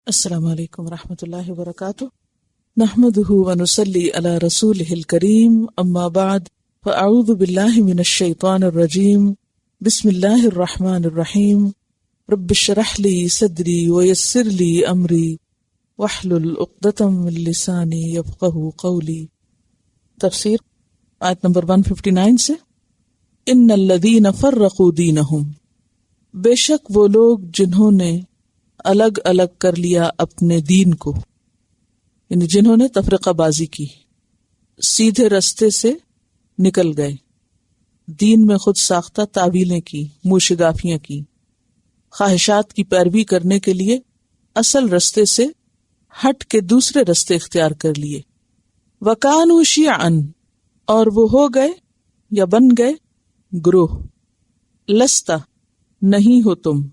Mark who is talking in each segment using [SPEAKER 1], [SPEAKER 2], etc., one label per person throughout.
[SPEAKER 1] السلام علیکم ورحمۃ اللہ وبرکاتہ، نحمده ونصلی علی رسولہ الکریم، اما بعد فاعوذ باللہ من الشیطان الرجیم، بسم اللہ الرحمن الرحیم، رب اشرح لی صدری ویسر لی امری واحلل عقدۃ من لسانی یفقہوا قولی۔ تفسیر آیت نمبر 159 سے، ان الذین فرقوا دینہم، بے شک وہ لوگ جنہوں نے الگ الگ کر لیا اپنے دین کو، یعنی جنہوں نے تفرقہ بازی کی، سیدھے رستے سے نکل گئے، دین میں خود ساختہ تعویلیں کی، موشگافیاں کی، خواہشات کی پیروی کرنے کے لیے اصل رستے سے ہٹ کے دوسرے رستے اختیار کر لیے۔ وَكَانُوا شِيَعًا، اور وہ ہو گئے یا بن گئے گروہ، لستا، نہیں ہو تم،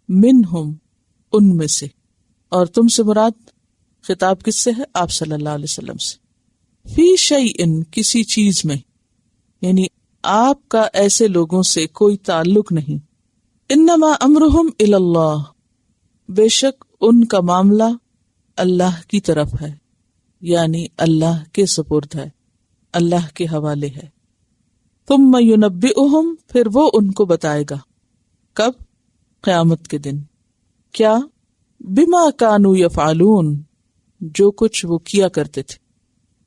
[SPEAKER 1] منہم، ان میں سے، اور تم سے مراد خطاب کس سے ہے؟ آپ صلی اللہ علیہ وسلم سے۔ فی شیئن، کسی چیز میں، یعنی آپ کا ایسے لوگوں سے کوئی تعلق نہیں۔ انما امرہم الی اللہ، بے شک ان کا معاملہ اللہ کی طرف ہے، یعنی اللہ کے سپرد ہے، اللہ کے حوالے ہے۔ ثم ینبئہم، پھر وہ ان کو بتائے گا، کب؟ قیامت کے دن۔ کیا؟ بما کانوا یفعلون، جو کچھ وہ کیا کرتے تھے،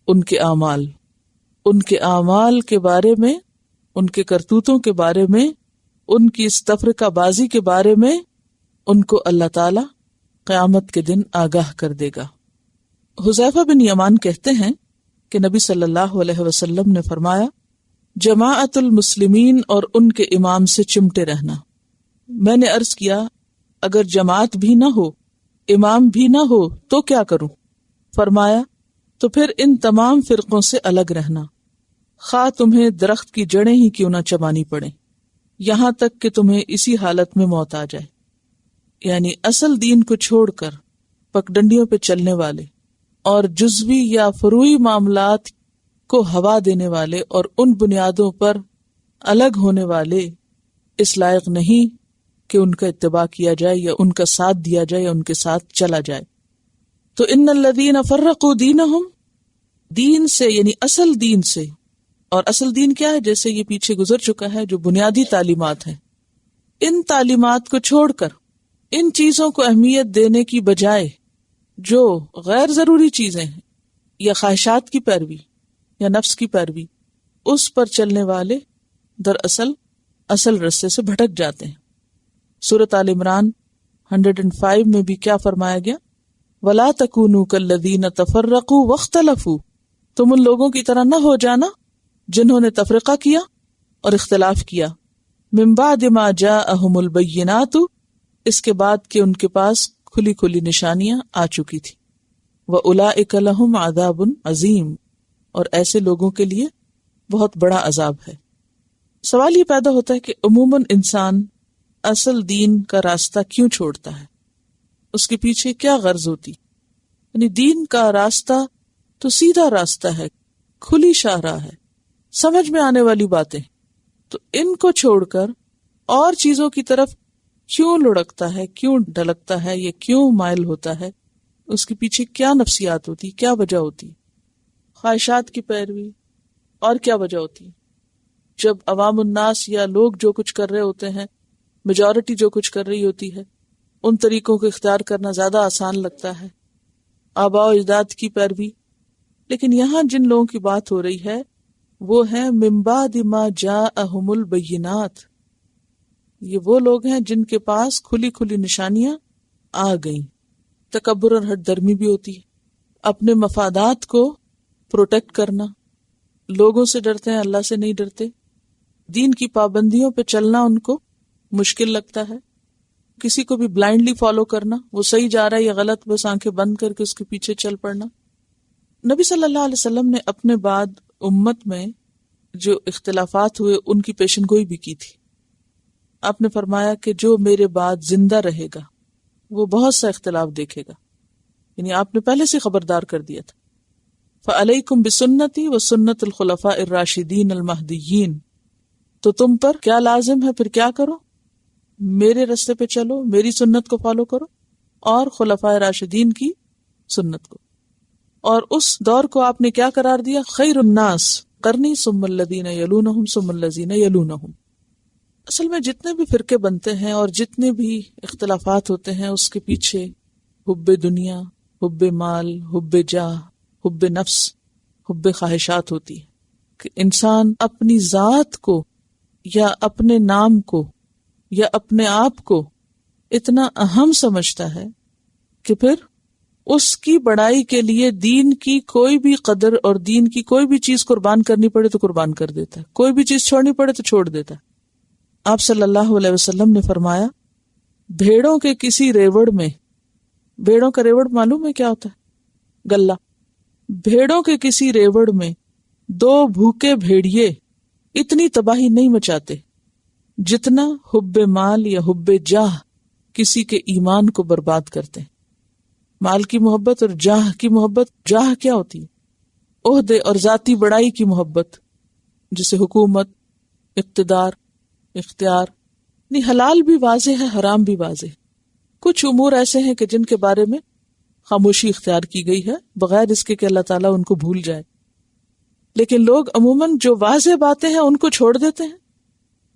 [SPEAKER 1] ان کے اعمال کے بارے میں، ان کے کرتوتوں کے بارے میں، ان کی اس تفرقہ بازی کے بارے میں ان کو اللہ تعالی قیامت کے دن آگاہ کر دے گا۔ حذیفہ بن یمان کہتے ہیں کہ نبی صلی اللہ علیہ وسلم نے فرمایا، جماعت المسلمین اور ان کے امام سے چمٹے رہنا۔ میں نے عرض کیا، اگر جماعت بھی نہ ہو، امام بھی نہ ہو تو کیا کروں؟ فرمایا، تو پھر ان تمام فرقوں سے الگ رہنا، خواہ تمہیں درخت کی جڑیں ہی کیوں نہ چبانی پڑیں، یہاں تک کہ تمہیں اسی حالت میں موت آ جائے۔ یعنی اصل دین کو چھوڑ کر پگڈنڈیوں پہ چلنے والے اور جزوی یا فروعی معاملات کو ہوا دینے والے اور ان بنیادوں پر الگ ہونے والے اس لائق نہیں کہ ان کا اتباع کیا جائے یا ان کا ساتھ دیا جائے یا ان کے ساتھ چلا جائے۔ تو ان الذین فرقوا دینہم، دین سے یعنی اصل دین سے، اور اصل دین کیا ہے؟ جیسے یہ پیچھے گزر چکا ہے، جو بنیادی تعلیمات ہیں، ان تعلیمات کو چھوڑ کر ان چیزوں کو اہمیت دینے کی بجائے جو غیر ضروری چیزیں ہیں یا خواہشات کی پیروی یا نفس کی پیروی، اس پر چلنے والے دراصل اصل رستے سے بھٹک جاتے ہیں۔ سورۃ آل عمران 105 میں بھی کیا فرمایا گیا؟ وَلَا تَكُونُوا كَالَّذِينَ تَفَرَّقُوا وَاخْتَلَفُوا، تم ان لوگوں کی طرح نہ ہو جانا جنہوں نے تفرقہ کیا اور اختلاف کیا، مِن بَعْدِ مَا جَاءَهُمُ الْبَيِّنَاتُ، اس کے بعد کہ ان کے پاس کھلی کھلی نشانیاں آ چکی تھی، وَأُولَئِكَ لَهُمْ عَذَابٌ عَظِيمٌ، اور ایسے لوگوں کے لیے بہت بڑا عذاب ہے۔ سوال یہ پیدا ہوتا ہے کہ عموماً انسان اصل دین کا راستہ کیوں چھوڑتا ہے؟ اس کے پیچھے کیا غرض ہوتی؟ یعنی دین کا راستہ تو سیدھا راستہ ہے، کھلی شاہراہ ہے، سمجھ میں آنے والی باتیں، تو ان کو چھوڑ کر اور چیزوں کی طرف کیوں لڑکتا ہے، کیوں ڈھلکتا ہے، یہ کیوں مائل ہوتا ہے؟ اس کے پیچھے کیا نفسیات ہوتی، کیا وجہ ہوتی؟ خواہشات کی پیروی، اور کیا وجہ ہوتی؟ جب عوام الناس یا لوگ جو کچھ کر رہے ہوتے ہیں، میجورٹی جو کچھ کر رہی ہوتی ہے، ان طریقوں کو اختیار کرنا زیادہ آسان لگتا ہے، آباء و اجداد کی پیروی۔ لیکن یہاں جن لوگوں کی بات ہو رہی ہے وہ ہیں من بعد ما جاءہم البینات، یہ وہ لوگ ہیں جن کے پاس کھلی کھلی نشانیاں آ گئیں۔ تکبر اور ہٹ درمی بھی ہوتی ہے، اپنے مفادات کو پروٹیکٹ کرنا، لوگوں سے ڈرتے ہیں، اللہ سے نہیں ڈرتے، دین کی پابندیوں پہ چلنا ان کو مشکل لگتا ہے، کسی کو بھی بلائنڈلی فالو کرنا، وہ صحیح جا رہا ہے یا غلط، بس آنکھیں بند کر کے اس کے پیچھے چل پڑنا۔ نبی صلی اللہ علیہ وسلم نے اپنے بعد امت میں جو اختلافات ہوئے ان کی پیشن گوئی بھی کی تھی۔ آپ نے فرمایا کہ جو میرے بعد زندہ رہے گا وہ بہت سا اختلاف دیکھے گا، یعنی آپ نے پہلے سے خبردار کر دیا تھا۔ فَعَلَيْكُمْ بِسُنَّتِي وَسُنَّةِ الْخُلَفَاءِ الرَّاشِدِينَ الْمَهْدِيِّينَ، تو تم پر کیا لازم ہے، پھر کیا کرو؟ میرے راستے پہ چلو، میری سنت کو فالو کرو، اور خلفائے راشدین کی سنت کو. اور اس دور کو آپ نے کیا قرار دیا؟ خیر الناس قرنی ثم الذین یلونہم ثم الذین یلونہم. اصل میں جتنے بھی فرقے بنتے ہیں اور جتنے بھی اختلافات ہوتے ہیں اس کے پیچھے حب دنیا، حب مال، حب جاہ، حب نفس، حب خواہشات ہوتی ہے کہ انسان اپنی ذات کو یا اپنے نام کو یا اپنے آپ کو اتنا اہم سمجھتا ہے کہ پھر اس کی بڑائی کے لیے دین کی کوئی بھی قدر اور دین کی کوئی بھی چیز قربان کرنی پڑے تو قربان کر دیتا ہے، کوئی بھی چیز چھوڑنی پڑے تو چھوڑ دیتا ہے. آپ صلی اللہ علیہ وسلم نے فرمایا بھیڑوں کے کسی ریوڑ میں، بھیڑوں کا ریوڑ معلوم ہے کیا ہوتا ہے؟ گلہ. بھیڑوں کے کسی ریوڑ میں 2 بھوکے بھیڑیے اتنی تباہی نہیں مچاتے جتنا حب مال یا حب جاہ کسی کے ایمان کو برباد کرتے ہیں. مال کی محبت اور جاہ کی محبت. جاہ کیا ہوتی ہے؟ عہدے اور ذاتی بڑائی کی محبت، جسے حکومت، اقتدار، اختیار. نہیں، حلال بھی واضح ہے، حرام بھی واضح ہے. کچھ امور ایسے ہیں کہ جن کے بارے میں خاموشی اختیار کی گئی ہے بغیر اس کے کہ اللہ تعالیٰ ان کو بھول جائے، لیکن لوگ عموماً جو واضح باتیں ہیں ان کو چھوڑ دیتے ہیں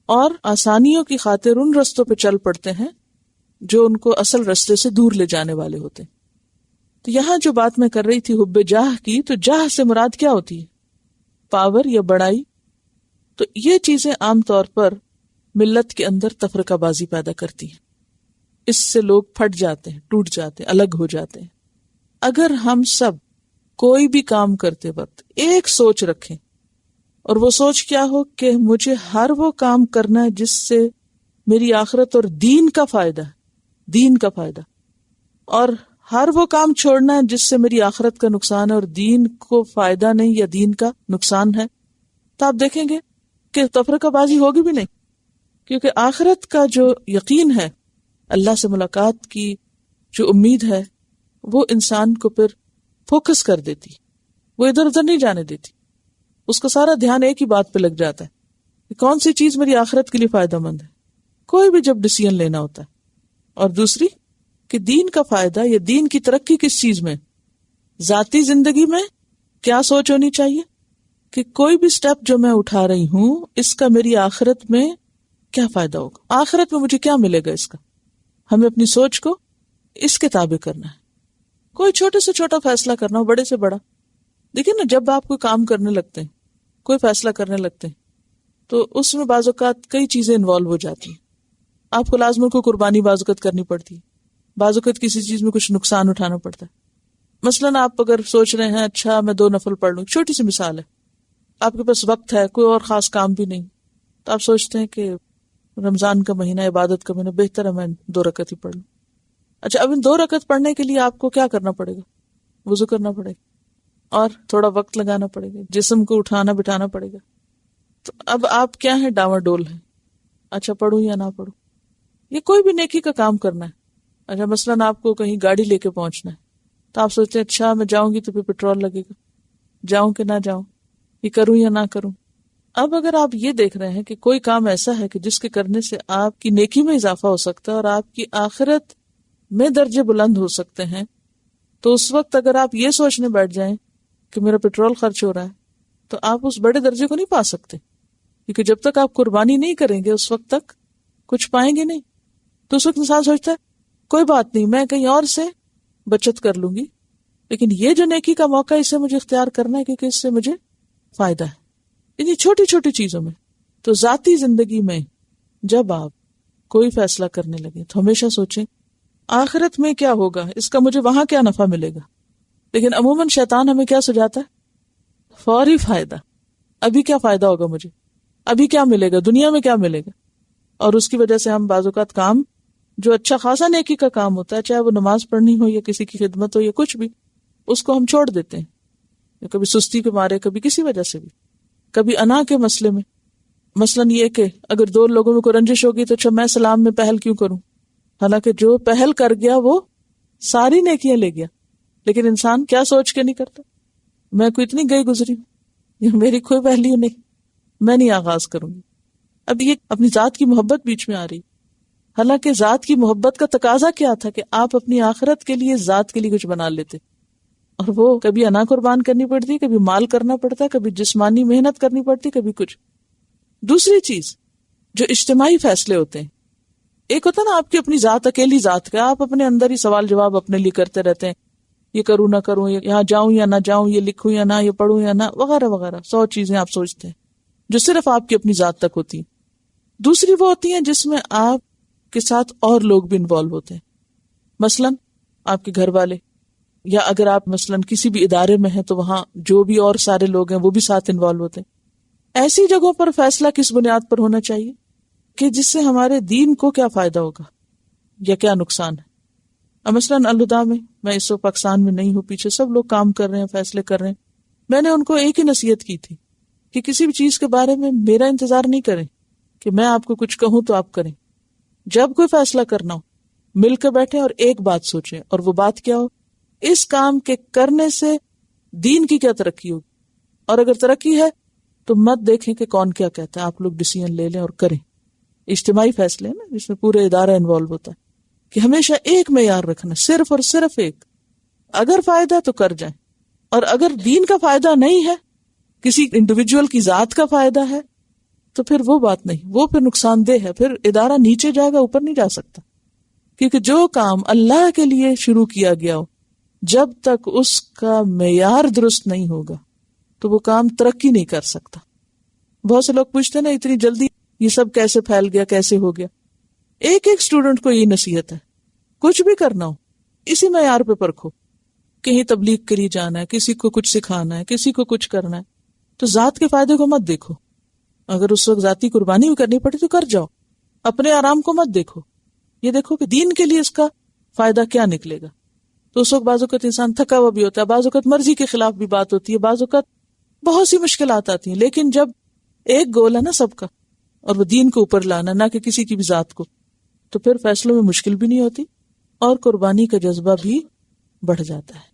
[SPEAKER 1] اور آسانیوں کی خاطر ان رستوں پہ چل پڑتے ہیں جو ان کو اصل رستے سے دور لے جانے والے ہوتے ہیں. تو یہاں جو بات میں کر رہی تھی حب جاہ کی، تو جاہ سے مراد کیا ہوتی ہے؟ پاور یا بڑائی. تو یہ چیزیں عام طور پر ملت کے اندر تفرقہ بازی پیدا کرتی ہیں، اس سے لوگ پھٹ جاتے ہیں، ٹوٹ جاتے ہیں، الگ ہو جاتے ہیں. اگر ہم سب کوئی بھی کام کرتے وقت ایک سوچ رکھیں، اور وہ سوچ کیا ہو کہ مجھے ہر وہ کام کرنا ہے جس سے میری آخرت اور دین کا فائدہ ہے، دین کا فائدہ، اور ہر وہ کام چھوڑنا ہے جس سے میری آخرت کا نقصان ہے اور دین کو فائدہ نہیں یا دین کا نقصان ہے، تو آپ دیکھیں گے کہ تفرقہ بازی ہوگی بھی نہیں. کیونکہ آخرت کا جو یقین ہے، اللہ سے ملاقات کی جو امید ہے، وہ انسان کو پھر فوکس کر دیتی، وہ ادھر ادھر نہیں جانے دیتی. اس کا سارا دھیان ایک ہی بات پہ لگ جاتا ہے کہ کون سی چیز میری آخرت کے لیے فائدہ مند ہے، کوئی بھی جب ڈیسیژن لینا ہوتا ہے. اور دوسری کہ دین کا فائدہ یا دین کی ترقی کس چیز میں، ذاتی زندگی میں کیا سوچ ہونی چاہیے کہ کوئی بھی سٹیپ جو میں اٹھا رہی ہوں اس کا میری آخرت میں کیا فائدہ ہوگا، آخرت میں مجھے کیا ملے گا اس کا. ہمیں اپنی سوچ کو اس کے تابع کرنا ہے. کوئی چھوٹے سے چھوٹا فیصلہ کرنا ہو، بڑے سے بڑا. دیکھیں نا، جب آپ کوئی کام کرنے لگتے ہیں، کوئی فیصلہ کرنے لگتے ہیں، تو اس میں بعض اوقات کئی چیزیں انوالو ہو جاتی ہیں. آپ کو لازماً کوئی قربانی بعض اوقات کرنی پڑتی ہے، بعض اوقات کسی چیز میں کچھ نقصان اٹھانا پڑتا ہے. مثلاً آپ اگر سوچ رہے ہیں اچھا میں 2 نفل پڑھ لوں، چھوٹی سی مثال ہے، آپ کے پاس وقت ہے، کوئی اور خاص کام بھی نہیں، تو آپ سوچتے ہیں کہ رمضان کا مہینہ، عبادت کا مہینہ، بہتر ہے میں 2 رکعت ہی پڑھ لوں. اچھا، اب ان 2 رکعت پڑھنے کے لیے آپ کو کیا کرنا پڑے گا؟ وضو کرنا پڑے گا اور تھوڑا وقت لگانا پڑے گا، جسم کو اٹھانا بٹھانا پڑے گا. تو اب آپ کیا ہیں؟ ڈاواں ڈول ہیں، اچھا پڑھوں یا نہ پڑھوں. یہ کوئی بھی نیکی کا کام کرنا ہے. اچھا مثلاً آپ کو کہیں گاڑی لے کے پہنچنا ہے، تو آپ سوچتے ہیں اچھا میں جاؤں گی تو پھر پیٹرول لگے گا، جاؤں کہ نہ جاؤں، یہ کروں یا نہ کروں. اب اگر آپ یہ دیکھ رہے ہیں کہ کوئی کام ایسا ہے کہ جس کے کرنے سے آپ کی نیکی میں اضافہ ہو سکتا ہے اور آپ کی آخرت میں درجے بلند ہو سکتے ہیں، تو اس وقت اگر آپ یہ سوچنے بیٹھ جائیں کہ میرا پیٹرول خرچ ہو رہا ہے، تو آپ اس بڑے درجے کو نہیں پا سکتے. کیونکہ جب تک آپ قربانی نہیں کریں گے اس وقت تک کچھ پائیں گے نہیں. تو اس وقت انسان سوچتا ہے کوئی بات نہیں، میں کہیں اور سے بچت کر لوں گی، لیکن یہ جو نیکی کا موقع ہے اسے مجھے اختیار کرنا ہے کیونکہ اس سے مجھے فائدہ ہے. انہیں چھوٹی چھوٹی چیزوں میں. تو ذاتی زندگی میں جب آپ کوئی فیصلہ کرنے لگے تو ہمیشہ سوچیں آخرت میں کیا ہوگا، اس کا مجھے وہاں کیا نفع ملے گا. لیکن عموماً شیطان ہمیں کیا سجاتا ہے؟ فوری فائدہ. ابھی کیا فائدہ ہوگا مجھے، ابھی کیا ملے گا، دنیا میں کیا ملے گا. اور اس کی وجہ سے ہم بعض اوقات کام جو اچھا خاصا نیکی کا کام ہوتا ہے، چاہے وہ نماز پڑھنی ہو یا کسی کی خدمت ہو یا کچھ بھی، اس کو ہم چھوڑ دیتے ہیں، کبھی سستی کے مارے، کبھی کسی وجہ سے بھی، کبھی انا کے مسئلے میں. مثلاً یہ کہ اگر 2 لوگوں میں کوئی رنجش ہوگی تو اچھا میں سلام میں پہل کیوں کروں، حالانکہ جو پہل کر گیا وہ ساری نیکیاں لے گیا. لیکن انسان کیا سوچ کے نہیں کرتا، میں کوئی اتنی گئی گزری ہوں، میری کوئی ویلیو نہیں، میں نہیں آغاز کروں گی. اب یہ اپنی ذات کی محبت بیچ میں آ رہی. حالانکہ ذات کی محبت کا تقاضا کیا تھا کہ آپ اپنی آخرت کے لیے ذات کے لیے کچھ بنا لیتے، اور وہ کبھی انا قربان کرنی پڑتی، کبھی مال کرنا پڑتا، کبھی جسمانی محنت کرنی پڑتی، کبھی کچھ۔ دوسری چیز جو اجتماعی فیصلے ہوتے ہیں، ایک ہوتا نا آپ کی اپنی ذات، اکیلی ذات کا، آپ اپنے اندر ہی سوال جواب اپنے لیے کرتے رہتے ہیں، یہ کروں نہ کروں، یہاں جاؤں یا نہ جاؤں، یہ لکھوں یا نہ، یہ پڑھوں یا نہ، وغیرہ وغیرہ 100 چیزیں آپ سوچتے ہیں جو صرف آپ کی اپنی ذات تک ہوتی ہیں۔ دوسری وہ ہوتی ہیں جس میں آپ کے ساتھ اور لوگ بھی انوالو ہوتے ہیں، مثلاً آپ کے گھر والے، یا اگر آپ مثلاً کسی بھی ادارے میں ہیں تو وہاں جو بھی اور سارے لوگ ہیں وہ بھی ساتھ انوالو ہوتے ہیں۔ ایسی جگہوں پر فیصلہ کس بنیاد پر ہونا چاہیے کہ جس سے ہمارے دین کو کیا فائدہ ہوگا یا کیا نقصان ہے۔ اب مثلاً الہدا میں اس وقت پاکستان میں نہیں ہوں، پیچھے سب لوگ کام کر رہے ہیں، فیصلے کر رہے ہیں، میں نے ان کو ایک ہی نصیحت کی تھی کہ کسی بھی چیز کے بارے میں میرا انتظار نہیں کریں کہ میں آپ کو کچھ کہوں تو آپ کریں۔ جب کوئی فیصلہ کرنا ہو مل کے بیٹھیں اور ایک بات سوچیں، اور وہ بات کیا ہو، اس کام کے کرنے سے دین کی کیا ترقی ہوگی، اور اگر ترقی ہے تو مت دیکھیں کہ کون کیا کہتا ہے، آپ لوگ ڈیسیژن لے لیں اور کریں۔ اجتماعی فیصلے ہیں نا، جس میں پورے ادارہ انوالو ہوتا ہے، کہ ہمیشہ ایک معیار رکھنا، صرف اور صرف ایک، اگر فائدہ تو کر جائیں، اور اگر دین کا فائدہ نہیں ہے، کسی انڈیویجول کی ذات کا فائدہ ہے، تو پھر وہ بات نہیں، وہ پھر نقصان دہ ہے، پھر ادارہ نیچے جائے گا، اوپر نہیں جا سکتا۔ کیونکہ جو کام اللہ کے لیے شروع کیا گیا ہو، جب تک اس کا معیار درست نہیں ہوگا تو وہ کام ترقی نہیں کر سکتا۔ بہت سے لوگ پوچھتے ہیں نا اتنی جلدی یہ سب کیسے پھیل گیا، کیسے ہو گیا۔ ایک ایک اسٹوڈنٹ کو یہ نصیحت ہے، کچھ بھی کرنا ہو اسی معیار پہ پرکھو۔ کہیں تبلیغ کے لیے جانا ہے، کسی کو کچھ سکھانا ہے، کسی کو کچھ کرنا ہے، تو ذات کے فائدے کو مت دیکھو، اگر اس وقت ذاتی قربانی بھی کرنی پڑی تو کر جاؤ، اپنے آرام کو مت دیکھو، یہ دیکھو کہ دین کے لیے اس کا فائدہ کیا نکلے گا۔ تو اس وقت بعض اوقات انسان تھکا ہوا بھی ہوتا ہے، بعض اوقات مرضی کے خلاف بھی بات ہوتی ہے، بعض اوقات بہت سی مشکلات آتی ہیں، لیکن جب ایک گول ہے نا سب کا، اور وہ دین کو اوپر لانا، نہ کہ کسی کی بھی ذات کو، تو پھر فیصلوں میں مشکل بھی نہیں ہوتی اور قربانی کا جذبہ بھی بڑھ جاتا ہے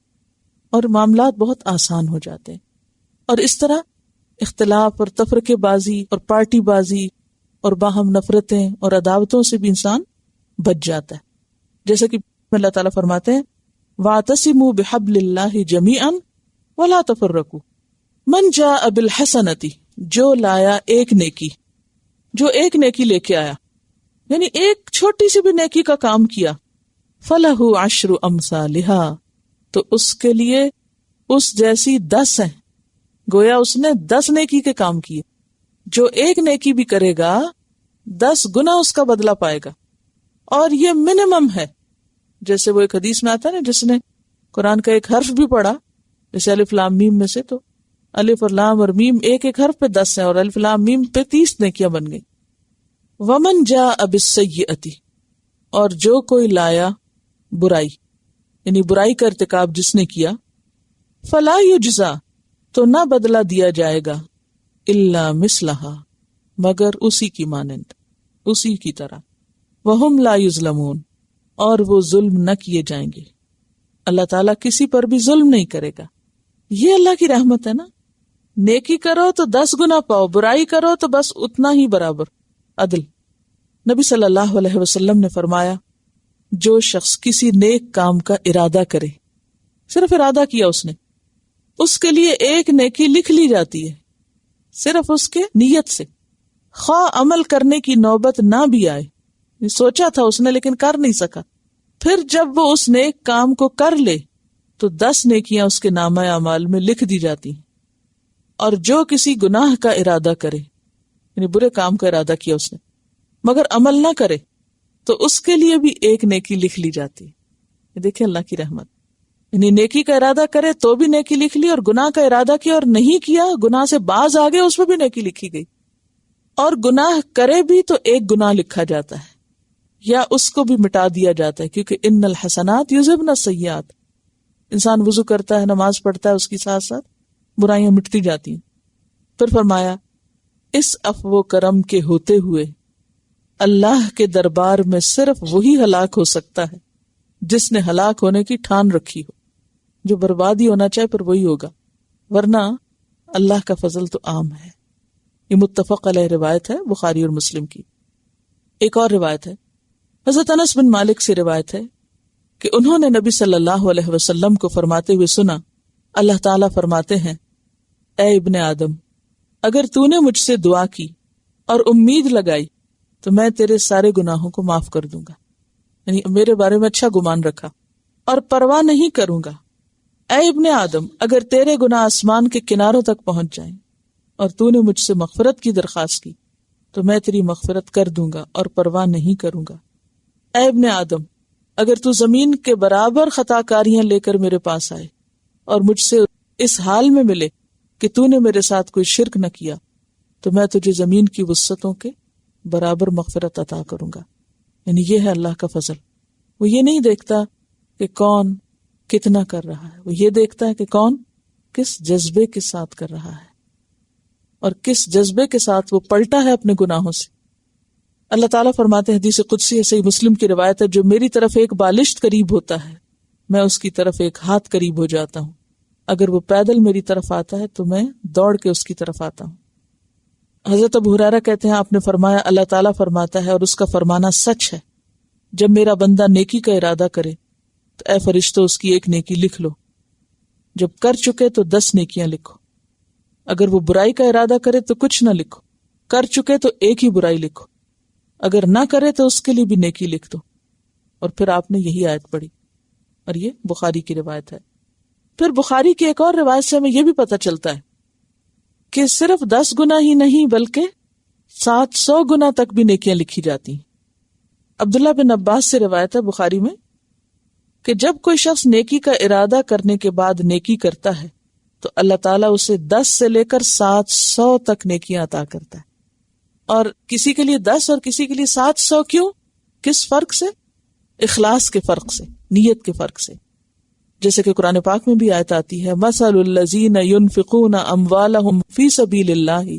[SPEAKER 1] اور معاملات بہت آسان ہو جاتے ہیں۔ اور اس طرح اختلاف اور تفرقے بازی اور پارٹی بازی اور باہم نفرتیں اور عداوتوں سے بھی انسان بچ جاتا ہے، جیسا کہ اللہ تعالیٰ فرماتے ہیں وَاعْتَصِمُوا بِحَبْلِ اللَّهِ جَمِيعًا وَلَا تَفَرَّقُوا مَنْ جَاءَ بِالْحَسَنَةِ جو لایا ایک نیکی، جو ایک نیکی لے کے آیا، یعنی ایک چھوٹی سی بھی نیکی کا کام کیا، فَلَهُ عَشْرُ أَمْثَالِهَا تو اس کے لیے اس جیسی 10 ہیں، گویا اس نے 10 نیکی کے کام کیے۔ جو ایک نیکی بھی کرے گا 10 گنا اس کا بدلہ پائے گا، اور یہ منیمم ہے۔ جیسے وہ ایک حدیث میں آتا ہے نا، جس نے قرآن کا ایک حرف بھی پڑھا، جیسے الف لام میم میں سے، تو الف اور لام اور میم ایک ایک حرف پہ 10 ہیں، اور الف لام میم پہ 30 نیکیاں بن گئی۔ ومن جاء بالسیئۃ اور جو کوئی لایا برائی، یعنی برائی کا ارتکاب جس نے کیا، فلا یجزا تو نہ بدلہ دیا جائے گا، الا مثلہا مگر اسی کی مانند، اسی کی طرح، وہم لا یظلمون اور وہ ظلم نہ کیے جائیں گے۔ اللہ تعالیٰ کسی پر بھی ظلم نہیں کرے گا، یہ اللہ کی رحمت ہے نا۔ نیکی کرو تو 10 گنا پاؤ، برائی کرو تو بس اتنا ہی برابر، عدل۔ نبی صلی اللہ علیہ وسلم نے فرمایا جو شخص کسی نیک کام کا ارادہ کرے، صرف ارادہ کیا اس نے، اس کے لیے ایک نیکی لکھ لی جاتی ہے، صرف اس کے نیت سے، خواہ عمل کرنے کی نوبت نہ بھی آئے، سوچا تھا اس نے لیکن کر نہیں سکا، پھر جب وہ اس نیک کام کو کر لے تو 10 نیکیاں اس کے نامہ اعمال میں لکھ دی جاتی ہیں۔ اور جو کسی گناہ کا ارادہ کرے، یعنی برے کام کا ارادہ کیا اس نے مگر عمل نہ کرے، تو اس کے لیے بھی ایک نیکی لکھ لی جاتی ہے۔ یہ دیکھیں اللہ کی رحمت، یعنی نیکی کا ارادہ کرے تو بھی نیکی لکھ لی، اور گناہ کا ارادہ کیا اور نہیں کیا، گناہ سے باز آ گئے، اس پہ بھی نیکی لکھی گئی، اور گناہ کرے بھی تو ایک گناہ لکھا جاتا ہے یا اس کو بھی مٹا دیا جاتا ہے، کیونکہ ان الحسنات یذہبن السیئات، انسان وضو کرتا ہے، نماز پڑھتا ہے، اس کی ساتھ ساتھ برائیاں مٹتی جاتی ہیں۔ پھر فرمایا اس عفو و کرم کے ہوتے ہوئے اللہ کے دربار میں صرف وہی ہلاک ہو سکتا ہے جس نے ہلاک ہونے کی ٹھان رکھی ہو، جو بربادی ہونا چاہے پھر وہی ہوگا، ورنہ اللہ کا فضل تو عام ہے۔ یہ متفق علیہ روایت ہے، بخاری اور مسلم کی۔ ایک اور روایت ہے حضرت انس بن مالک سے روایت ہے کہ انہوں نے نبی صلی اللہ علیہ وسلم کو فرماتے ہوئے سنا، اللہ تعالیٰ فرماتے ہیں، اے ابن آدم، اگر تو نے مجھ سے دعا کی اور امید لگائی تو میں تیرے سارے گناہوں کو معاف کر دوں گا، یعنی میرے بارے میں اچھا گمان رکھا اور پرواہ نہیں کروں گا۔ اے ابن آدم، اگر تیرے گناہ آسمان کے کناروں تک پہنچ جائیں اور تو نے مجھ سے مغفرت کی درخواست کی تو میں تیری مغفرت کر دوں گا اور پرواہ نہیں کروں گا۔ اے ابن آدم، اگر تو زمین کے برابر خطا کاریاں لے کر میرے پاس آئے اور مجھ سے اس حال میں ملے کہ تو نے میرے ساتھ کوئی شرک نہ کیا تو میں تجھے زمین کی وسعتوں کے برابر مغفرت عطا کروں گا۔ یعنی یہ ہے اللہ کا فضل، وہ یہ نہیں دیکھتا کہ کون کتنا کر رہا ہے، وہ یہ دیکھتا ہے کہ کون کس جذبے کے ساتھ کر رہا ہے اور کس جذبے کے ساتھ وہ پلٹا ہے اپنے گناہوں سے۔ اللہ تعالیٰ فرماتے ہیں، حدیث قدسی ہے، صحیح مسلم کی روایت ہے، جو میری طرف ایک بالشت قریب ہوتا ہے میں اس کی طرف ایک ہاتھ قریب ہو جاتا ہوں، اگر وہ پیدل میری طرف آتا ہے تو میں دوڑ کے اس کی طرف آتا ہوں۔ حضرت ابو ہریرہ کہتے ہیں، آپ نے فرمایا، اللہ تعالیٰ فرماتا ہے اور اس کا فرمانا سچ ہے، جب میرا بندہ نیکی کا ارادہ کرے تو اے فرشتوں اس کی ایک نیکی لکھ لو، جب کر چکے تو 10 نیکیاں لکھو، اگر وہ برائی کا ارادہ کرے تو کچھ نہ لکھو، کر چکے تو ایک ہی برائی لکھو، اگر نہ کرے تو اس کے لیے بھی نیکی لکھ دو۔ اور پھر آپ نے یہی آیت پڑھی، اور یہ بخاری کی روایت ہے۔ پھر بخاری کی ایک اور روایت سے ہمیں یہ بھی پتہ چلتا ہے کہ صرف 10 گنا ہی نہیں بلکہ 700 گنا تک بھی نیکیاں لکھی جاتی ہیں۔ عبداللہ بن عباس سے روایت ہے بخاری میں کہ جب کوئی شخص نیکی کا ارادہ کرنے کے بعد نیکی کرتا ہے تو اللہ تعالیٰ اسے 10 سے لے کر 700 تک نیکیاں عطا کرتا ہے۔ اور کسی کے لیے 10 اور کسی کے لیے 700 کیوں؟ کس فرق سے؟ اخلاص کے فرق سے، نیت کے فرق سے۔ جیسے کہ قرآن پاک میں بھی آیت آتی ہے، مثل الذین ينفقون اموالهم فی سبیل اللہ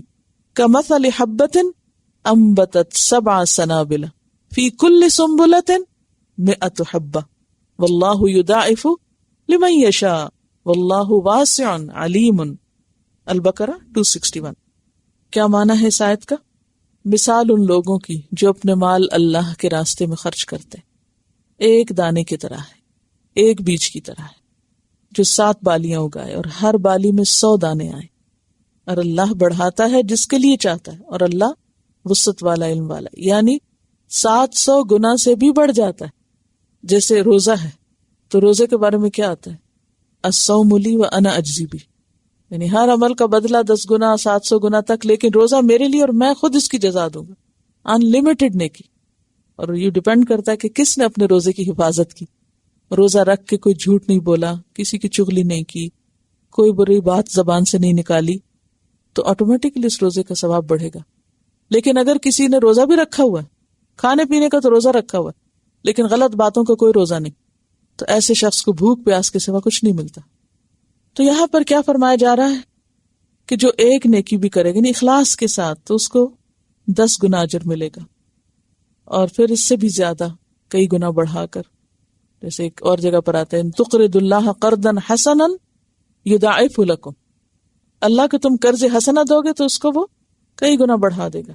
[SPEAKER 1] کمثل حبۃ انبتت 7 سنابل فی کل سنبلۃ 100 حبۃ واللہ یضاعف لمن یشاء واللہ واسع علیم۔ البقرہ 261۔ کیا معنی ہے اس آیت کا؟ مثال ان لوگوں کی جو اپنے مال اللہ کے راستے میں خرچ کرتے، ایک دانے کی طرح ہے، ایک بیج کی طرح ہے جو 7 بالیاں اگائے اور ہر بالی میں 100 دانے آئے، اور اللہ بڑھاتا ہے جس کے لیے چاہتا ہے، اور اللہ وسعت والا، علم والا، یعنی 700 گنا سے بھی بڑھ جاتا ہے۔ جیسے روزہ ہے تو روزے کے بارے میں کیا آتا ہے؟ الصوم لی وانا اجزی بہ، یعنی ہر عمل کا بدلہ 10 گنا 700 گنا تک، لیکن روزہ میرے لیے اور میں خود اس کی جزا دوں گا، ان لمیٹڈ نیکی۔ اور یہ ڈیپینڈ کرتا ہے کہ کس نے اپنے روزے کی حفاظت کی، روزہ رکھ کے کوئی جھوٹ نہیں بولا، کسی کی چغلی نہیں کی، کوئی بری بات زبان سے نہیں نکالی، تو آٹومیٹکلی اس روزے کا ثواب بڑھے گا۔ لیکن اگر کسی نے روزہ بھی رکھا ہوا ہے، کھانے پینے کا تو روزہ رکھا ہوا ہے لیکن غلط باتوں کا کوئی روزہ نہیں، تو ایسے شخص کو بھوک پیاس کے سوا کچھ نہیں ملتا۔ تو یہاں پر کیا فرمایا جا رہا ہے کہ جو ایک نیکی بھی کرے گا یعنی اخلاص کے ساتھ تو اس کو 10 گنا اجر ملے گا، اور پھر اس سے بھی زیادہ کئی گنا بڑھا کر، جیسے ایک اور جگہ پر آتا ہے تقرض اللہ قرضا حسنا یضاعف لکم، اللہ کو تم قرض حسنہ دو گے تو اس کو وہ کئی گنا بڑھا دے گا۔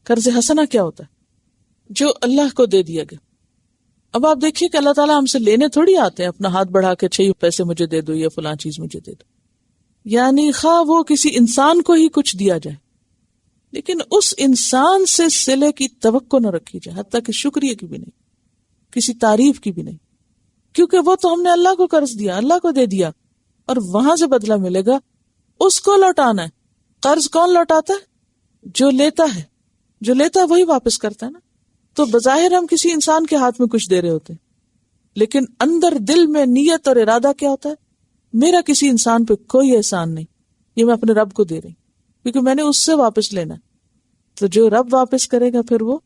[SPEAKER 1] قرض حسنہ کیا ہوتا ہے؟ جو اللہ کو دے دیا گیا۔ اب آپ دیکھیے کہ اللہ تعالیٰ ہم سے لینے تھوڑی آتے ہیں، اپنا ہاتھ بڑھا کے اچھا یہ پیسے مجھے دے دو یا فلاں چیز مجھے دے دو، یعنی خواہ وہ کسی انسان کو ہی کچھ دیا جائے لیکن اس انسان سے صلے کی توقع نہ رکھی جائے، حتیٰ کہ شکریہ کی بھی نہیں، کسی تعریف کی بھی نہیں، کیونکہ وہ تو ہم نے اللہ کو قرض دیا، اللہ کو دے دیا، اور وہاں سے بدلہ ملے گا، اس کو لوٹانا ہے۔ قرض کون لوٹاتا ہے؟ جو لیتا ہے، جو لیتا ہے وہی واپس کرتا ہے نا۔ تو بظاہر ہم کسی انسان کے ہاتھ میں کچھ دے رہے ہوتے ہیں لیکن اندر دل میں نیت اور ارادہ کیا ہوتا ہے؟ میرا کسی انسان پہ کوئی احسان نہیں، یہ میں اپنے رب کو دے رہی کیونکہ میں نے اس سے واپس لینا ہے۔ تو جو رب واپس کرے گا پھر وہ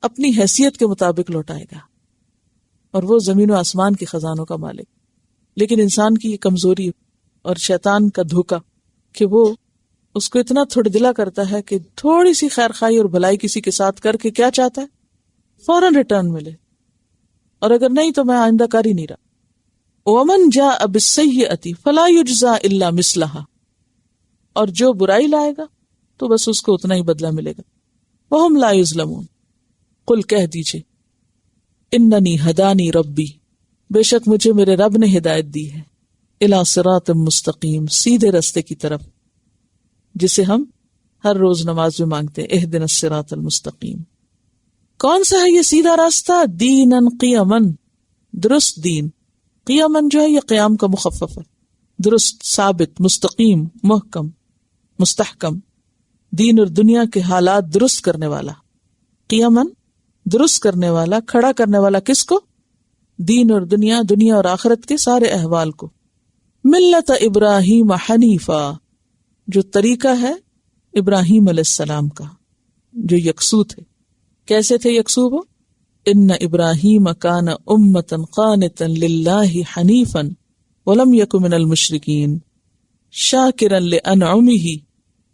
[SPEAKER 1] اپنی حیثیت کے مطابق لوٹائے گا، اور وہ زمین و آسمان کے خزانوں کا مالک۔ لیکن انسان کی یہ کمزوری اور شیطان کا دھوکا کہ وہ اس کو اتنا تھوڑ دلا کرتا ہے کہ تھوڑی سی خیر خواہی اور بھلائی کسی کے ساتھ کر کے کیا چاہتا ہے؟ فوراً ریٹرن ملے، اور اگر نہیں تو میں آئندہ کر ہی نہیں رہا۔ وَمَنْ جَاءَ بِالسَّيِّئَةِ فَلَا يُجْزَى إِلَّا مِثْلَهَا، اور جو برائی لائے گا تو بس اس کو اتنا ہی بدلہ ملے گا۔ وَهُمْ لَا يُظْلَمُونَ، قل کہہ دیجئے اننی ہدانی ربی، بے شک مجھے میرے رب نے ہدایت دی ہے، الی صراط مستقیم، سیدھے رستے کی طرف، جسے ہم ہر روز نماز میں مانگتے ہیں، اہدنا الصراط المستقیم۔ کون سا ہے یہ سیدھا راستہ؟ دینن قیمن، درست دین، قیمن جو ہے یہ قیام کا مخفف ہے، درست، ثابت، مستقیم، محکم، مستحکم، دین اور دنیا کے حالات درست کرنے والا، قیمن درست کرنے والا، کھڑا کرنے والا، کس کو؟ دین اور دنیا اور آخرت کے سارے احوال کو۔ ملت ابراہیم حنیفا، جو طریقہ ہے ابراہیم علیہ السلام کا، جو یکسو تھے۔ کیسے تھے یکسو وہ؟ ان ابراہیم کان امتا قانتا للہ حنیفا ولم یک من المشرکین شاکرا لانعمہ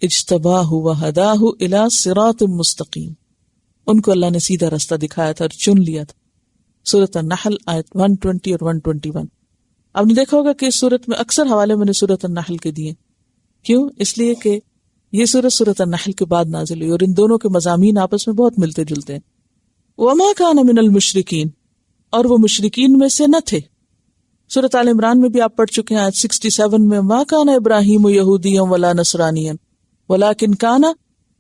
[SPEAKER 1] اجتباہ وہداہ الی صراط مستقیم۔ ان کو اللہ نے سیدھا راستہ دکھایا تھا اور چن لیا تھا۔ سورۃ النحل آیت 120 اور 121۔ آپ نے دیکھا ہوگا کہ اس سورت میں اکثر حوالے میں نے سورۃ النحل کے دیے، کیوں؟ اس لیے کہ یہ سورۃ النحل کے بعد نازل ہوئی اور ان دونوں کے مضامین آپس میں بہت ملتے جلتے ہیں۔ وما کان من المشرکین، اور وہ مشرکین میں سے نہ تھے۔ سورۃ آل عمران میں بھی آپ پڑھ چکے ہیں، آیت 67 میں، ما کان ابراہیم یہودیا ولا نصرانیا ولکن کان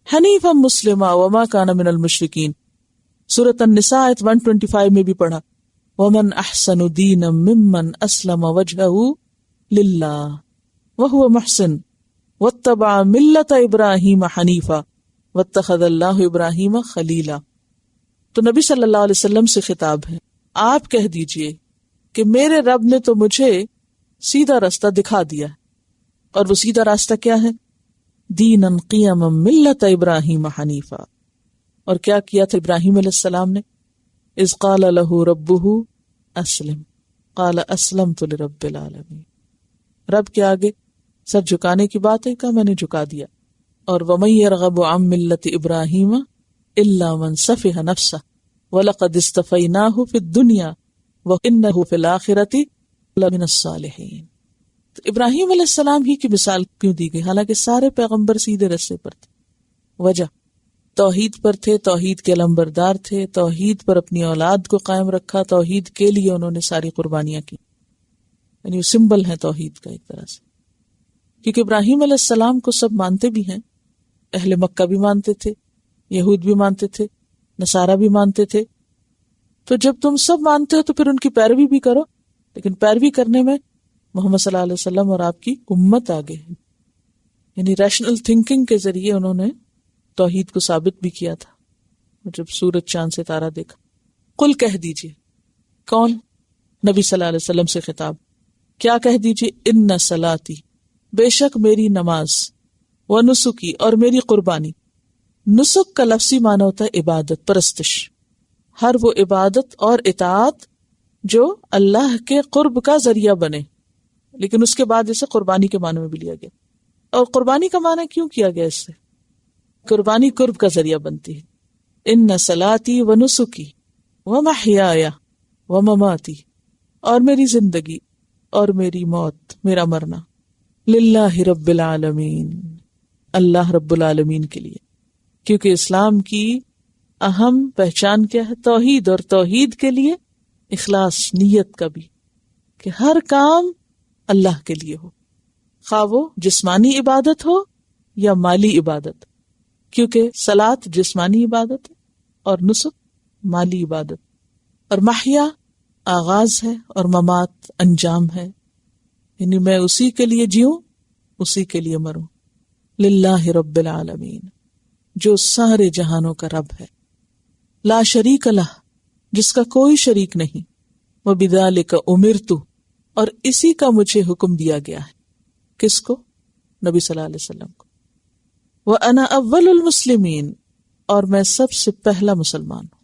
[SPEAKER 1] حنیفا مسلما وما کان من المشرکین۔ سورۃ النساء آیت 125 میں بھی پڑھا، ومن احسن دینا ممن اسلم وجہہ للہ وہو محسن واتبع ملت ابراہیم حنیفا واتخذ اللہ ابراہیم خلیلا۔ تو نبی صلی اللہ علیہ وسلم سے خطاب ہے، آپ کہہ دیجئے کہ میرے رب نے تو مجھے سیدھا راستہ دکھا دیا ہے، اور وہ سیدھا راستہ کیا ہے؟ دینا قیما ملت ابراہیم حنیفا۔ اور کیا کیا تھا ابراہیم علیہ السلام نے؟ اذ قال لہ ربہ اسلم قال اسلمت لرب العالمین۔ رب کے آگے سر جھکانے کی بات ہے، کہا میں نے جھکا دیا۔ اور ومن یرغب عن ملت ابراہیم الا من سفہ نفسہ وَلَقَدِ اصْطَفَيْنَاهُ فِي الدُّنْيَا وَإِنَّهُ فِي الْآخِرَةِ لَمِنَ الصَّالِحِينَ۔ تو ابراہیم علیہ السلام ہی کی مثال کیوں دی گئی، حالانکہ سارے پیغمبر سیدھے راستے پر تھے؟ وجہ توحید پر تھے، توحید کے علمبردار تھے، توحید پر اپنی اولاد کو قائم رکھا، توحید کے لیے انہوں نے ساری قربانیاں کی، یعنی وہ سمبل ہے توحید کا ایک طرح سے۔ کیونکہ ابراہیم علیہ السلام کو سب مانتے بھی ہیں، اہل مکہ بھی مانتے تھے، یہود بھی مانتے تھے، نصارہ بھی مانتے تھے۔ تو جب تم سب مانتے ہو تو پھر ان کی پیروی بھی کرو، لیکن پیروی کرنے میں محمد صلی اللہ علیہ وسلم اور آپ کی امت آگے ہے، یعنی ریشنل تھنکنگ کے ذریعے انہوں نے توحید کو ثابت بھی کیا تھا۔ جب سورج چاند ستارہ دیکھا، قل کہہ دیجئے، کون؟ نبی صلی اللہ علیہ وسلم سے خطاب، کیا کہہ دیجئے؟ ان صلاتی، بے شک میری نماز، و نسکی، اور میری قربانی۔ نسک کا لفظی معنی ہوتا ہے عبادت، پرستش، ہر وہ عبادت اور اطاعت جو اللہ کے قرب کا ذریعہ بنے، لیکن اس کے بعد اسے قربانی کے معنی میں بھی لیا گیا۔ اور قربانی کا معنی کیوں کیا گیا؟ اس سے قربانی قرب کا ذریعہ بنتی ہے۔ ان صلاتی و نسکی و محیای و مماتی، اور میری زندگی اور میری موت، میرا مرنا، للہ رب العالمین، اللہ رب العالمین کے لیے۔ کیونکہ اسلام کی اہم پہچان کیا ہے؟ توحید، اور توحید کے لیے اخلاص، نیت کا بھی، کہ ہر کام اللہ کے لیے ہو، خواہ وہ جسمانی عبادت ہو یا مالی عبادت، کیونکہ صلاۃ جسمانی عبادت ہے اور نسک مالی عبادت، اور محیا آغاز ہے اور ممات انجام ہے، یعنی میں اسی کے لیے جیوں، اسی کے لیے مروں۔ للہ رب العالمین، جو سارے جہانوں کا رب ہے، لا شریک لہ، جس کا کوئی شریک نہیں، وبذالک امرت، اور اسی کا مجھے حکم دیا گیا ہے۔ کس کو؟ نبی صلی اللہ علیہ وسلم کو۔ وانا اول المسلمین، اور میں سب سے پہلا مسلمان ہوں،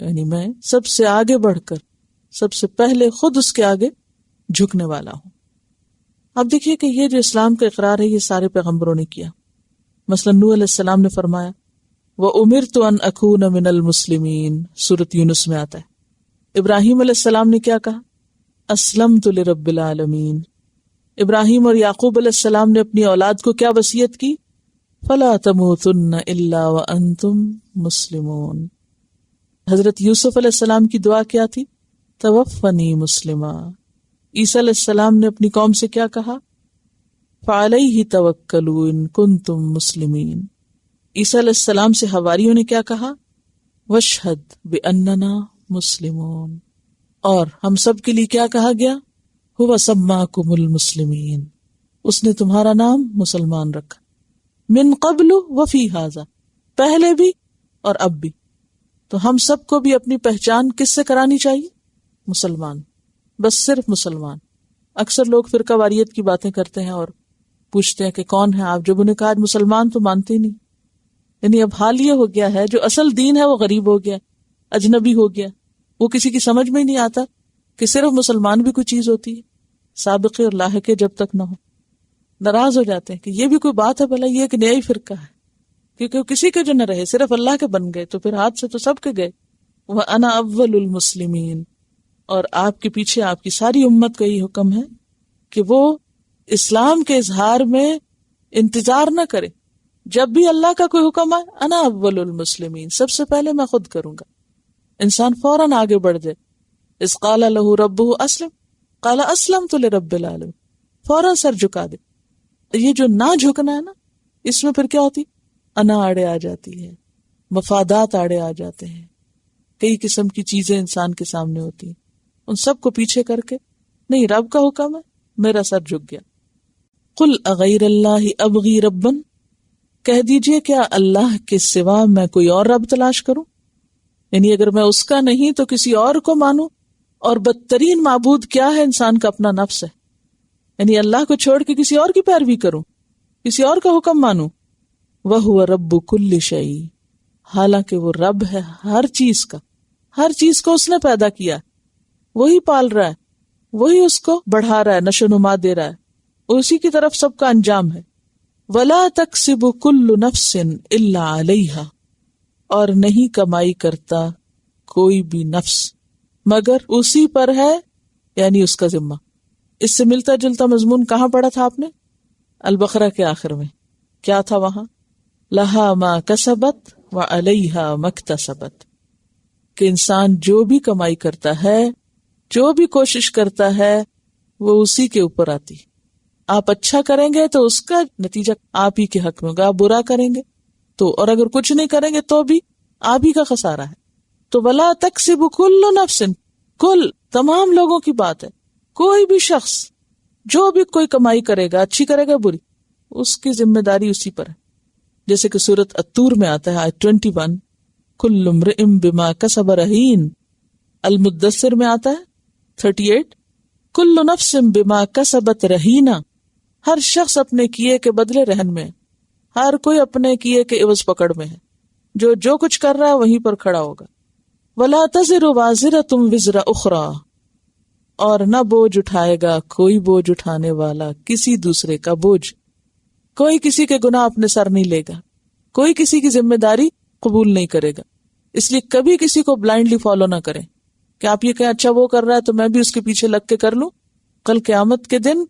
[SPEAKER 1] یعنی میں سب سے آگے بڑھ کر، سب سے پہلے خود اس کے آگے جھکنے والا ہوں۔ اب دیکھیے کہ یہ جو اسلام کا اقرار ہے یہ سارے پیغمبروں نے کیا۔ مثلا نوح علیہ السلام نے فرمایا وَأُمِرْتُ أَنْ أَكُونَ مِنَ الْمُسْلِمِينَ، سورۃ یونس میں آتا ہے۔ ابراہیم علیہ السلام نے کیا کہا؟ اسلمت لرب العالمین۔ ابراہیم اور یعقوب علیہ السلام نے اپنی اولاد کو کیا وصیت کی؟ فَلَا تَمُوتُنَّ إِلَّا وَأَنْتُمْ مُسْلِمُونَ۔ حضرت یوسف علیہ السلام کی دعا کیا تھی؟ توفنی مسلمہ. عیسیٰ علیہ السلام نے اپنی قوم سے کیا کہا؟ فعلیہ توکلوا ان کنتم مسلمین. عیسیٰ علیہ السلام سے حواریوں نے کیا کہا؟ واشہد باننا مسلمون. اور ہم سب کے لیے کیا کہا گیا؟ ہو سماکم المسلمین، اس نے تمہارا نام مسلمان رکھا. من قبل وفی ھذا، پہلے بھی اور اب بھی. تو ہم سب کو بھی اپنی پہچان کس سے کرانی چاہیے؟ مسلمان، بس صرف مسلمان. اکثر لوگ فرقہ واریت کی باتیں کرتے ہیں اور پوچھتے ہیں کہ کون ہے آپ. جب انہیں کہا مسلمان تو مانتے ہی نہیں. یعنی اب حال یہ ہو گیا ہے جو اصل دین ہے وہ غریب ہو گیا، اجنبی ہو گیا. وہ کسی کی سمجھ میں ہی نہیں آتا کہ صرف مسلمان بھی کوئی چیز ہوتی ہے، سابقے اور لاحقے جب تک نہ ہو. ناراض ہو جاتے ہیں کہ یہ بھی کوئی بات ہے، بھلا یہ ایک نیا ہی فرقہ ہے. کیونکہ وہ کسی کے جو نہ رہے، صرف اللہ کے بن گئے تو پھر ہاتھ سے تو سب کے گئے. وَأَنَا أَوَّلُ الْمُسْلِمِينَ. اور آپ کے پیچھے آپ کی ساری امت کا یہ حکم ہے کہ وہ اسلام کے اظہار میں انتظار نہ کرے. جب بھی اللہ کا کوئی حکم آئے، انا اول المسلمین، سب سے پہلے میں خود کروں گا. انسان فوراً آگے بڑھ جائے. اذ قال له ربه اسلم قال اسلمت لرب العالمین، فوراً سر جھکا دے. یہ جو نہ جھکنا ہے نا، اس میں پھر کیا ہوتی؟ انا آڑے آ جاتی ہے، مفادات آڑے آ جاتے ہیں، کئی قسم کی چیزیں انسان کے سامنے ہوتی ہیں. ان سب کو پیچھے کر کے نہیں، رب کا حکم ہے، میرا سر جھک گیا. قل اغیر اللہ ابغی ربا، کہہ دیجئے کیا اللہ کے سوا میں کوئی اور رب تلاش کروں؟ یعنی اگر میں اس کا نہیں تو کسی اور کو مانوں. اور بدترین معبود کیا ہے؟ انسان کا اپنا نفس ہے. یعنی اللہ کو چھوڑ کے کسی اور کی پیروی کروں، کسی اور کا حکم مانوں. وَهُوَ رَبُّ كُلِّ شَيْءٍ، حالانکہ وہ رب ہے ہر چیز کا. ہر چیز کو اس نے پیدا کیا، وہی پال رہا ہے، وہی اس کو بڑھا رہا ہے، نشو نما دے رہا ہے، اسی کی طرف سب کا انجام ہے. وَلَا تَكْسِبُ كُلُّ نَفْسٍ إِلَّا عَلَيْهَا، اور نہیں کمائی کرتا کوئی بھی نفس مگر اسی پر ہے، یعنی اس کا ذمہ. اس سے ملتا جلتا مضمون کہاں پڑھا تھا آپ نے؟ البقرہ کے آخر میں کیا تھا وہاں؟ لَهَا مَا كَسَبَتْ وَعَلَيْهَا مَا اكْتَسَبَتْ، کہ انسان جو بھی کمائی کرتا ہے، جو بھی کوشش کرتا ہے، وہ اسی کے اوپر آتی. آپ اچھا کریں گے تو اس کا نتیجہ آپ ہی کے حق میں ہوگا، آپ برا کریں گے تو، اور اگر کچھ نہیں کریں گے تو بھی آپ ہی کا خسارہ ہے. تو وَلَا تَكْسِبُ كُلُّ نَفْسٍ، کل تمام لوگوں کی بات ہے. کوئی بھی شخص جو بھی کوئی کمائی کرے گا، اچھی کرے گا بری، اس کی ذمہ داری اسی پر ہے. جیسے کہ سورۃ الطور میں آتا ہے آیت 21، کل امرئ بما کسب رہین. المدثر میں آتا ہے 38، کل نفس بما کسبت رہینا، ہر شخص اپنے کیے کے بدلے رہن میں ہے. ہر کوئی اپنے کیے کے عوض پکڑ میں ہے، جو کچھ کر رہا ہے وہیں پر کھڑا ہوگا. ولا تزر وازرۃ وزر اخرى، اور نہ بوجھ اٹھائے گا کوئی بوجھ اٹھانے والا کسی دوسرے کا بوجھ. کوئی کسی کے گناہ اپنے سر نہیں لے گا، کوئی کسی کی ذمہ داری قبول نہیں کرے گا. اس لیے کبھی کسی کو بلائنڈلی فالو نہ کریں کہ آپ یہ کہیں اچھا وہ کر رہا ہے تو میں بھی اس کے پیچھے لگ کے کر لوں. کل قیامت کے دن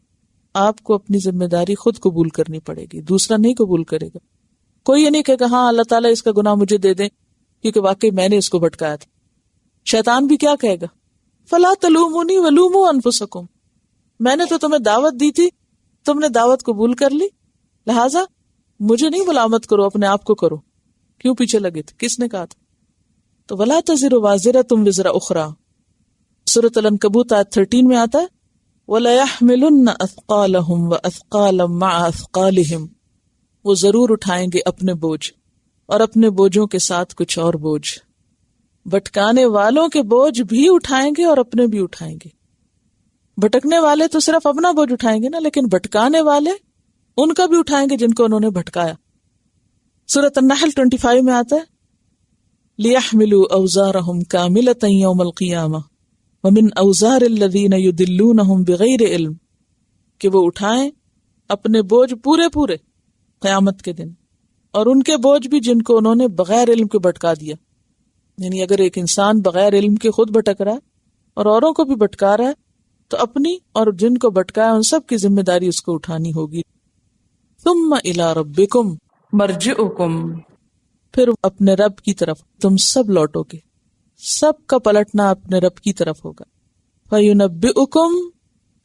[SPEAKER 1] آپ کو اپنی ذمہ داری خود قبول کرنی پڑے گی، دوسرا نہیں قبول کرے گا. کوئی یہ نہیں کہے گا ہاں اللہ تعالیٰ اس کا گناہ مجھے دے دیں کیونکہ واقعی میں نے اس کو بھٹکایا تھا. شیطان بھی کیا کہے گا؟ فلا تلومونی ولوموا انفسکم، میں نے تو تمہیں دعوت دی تھی، تم نے دعوت قبول کر لی، لہٰذا مجھے نہیں ملامت کرو، اپنے آپ کو کرو. کیوں پیچھے لگے تھے؟ کس نے کہا تھا؟ تو ولا تزر وازرۃ وزر اخرى. سورۃ العنکبوت آیت 13 میں آتا ہے وَلَيَحْمِلُنَّ أَثْقَالَهُمْ وَأَثْقَالًا مَعَ أَثْقَالِهِمْ، وہ ضرور اٹھائیں گے اپنے بوجھ اور اپنے بوجھوں کے ساتھ کچھ اور بوجھ. بھٹکانے والوں کے بوجھ بھی اٹھائیں گے اور اپنے بھی اٹھائیں گے. بھٹکنے والے تو صرف اپنا بوجھ اٹھائیں گے نا، لیکن بھٹکانے والے ان کا بھی اٹھائیں گے جن کو انہوں نے بھٹکایا. سورۃ النحل 25 میں آتا ہے لِيَحْمِلُوا أَوْزَارَهُمْ كَامِلَةً يَوْمَ الْقِيَامَةِ وَمِنْ أَوْزَارِ الَّذِينَ يُضِلُّونَهُمْ بِغَيْرِ علم، کہ وہ اٹھائیں اپنے بوجھ پورے قیامت کے دن، اور ان کے بوجھ بھی جن کو انہوں نے بغیر علم کے بھٹکا دیا. یعنی اگر ایک انسان بغیر علم کے خود بھٹک رہا ہے اور اوروں کو بھی بھٹکا رہا ہے تو اپنی اور جن کو بھٹکایا ان سب کی ذمہ داری اس کو اٹھانی ہوگی. ثم الى ربکم مرجعکم، پھر اپنے رب کی طرف تم سب لوٹو گے. سب کا پلٹنا اپنے رب کی طرف ہوگا. فَيُنَبِّئُكُمْ